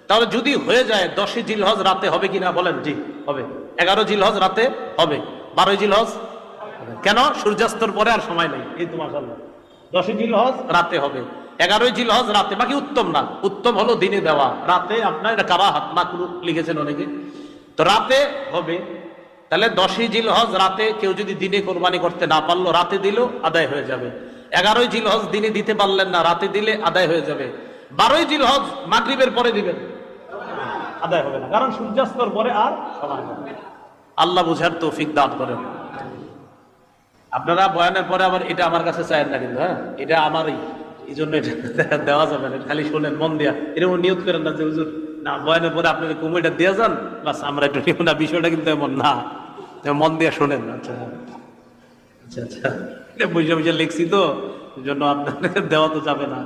তাহলে যদি হয়ে যায় 10ই জিলহজ রাতে হবে কিনা বলেন? জি হবে। 11 জিলহজ রাতে হবে, 12ই জিলহজ কেন? সূর্যাস্তর পরে আর সময় নেই। এই তো মাশাআল্লাহ, 10ই জিলহজ রাতে হবে, 11ই জিলহজ রাতে। বাকি উত্তম না, উত্তম হলো দিনে দেওয়া, রাতে আপনার এটা কারাহাত মাকরুহ লিখেছেন অনেকে, তো রাতে হবে। তাহলে 10ই জিলহজ রাতে কেউ যদি দিনে কোরবানি করতে না পারলো, রাতে দিল আদায় হয়ে যাবে। 11ই জিলহজ দিনে দিতে পারলেন না, রাতে দিলে আদায় হয়ে যাবে। 12ই জিলহজ মাগরিবের পরে দিবেন, আদায় হবে না, কারণ সূর্যাস্তর পরে আর সময় নেই। আল্লাহ বুঝার তৌফিক দান করেন। আপনারা বয়ানের পরে আবার এটা আমার কাছে চায়েন না কিন্তু, হ্যাঁ এটা আমারই, এই জন্য এটা দেওয়া যাবে না, খালি শোনেন মন দিয়া। এরকম নিয়ত করেন না যে হুজুর না বয়ানের পরে আপনাকে কুমিটা দিয়ে যান বাস আমরা একটু নিব না, বিষয়টা কিন্তু এমন না, মন দিয়া শোনেন। আচ্ছা আচ্ছা আচ্ছা, বুঝে বুঝে লিখছি তো, এই জন্য আপনাদের দেওয়া তো যাবে না।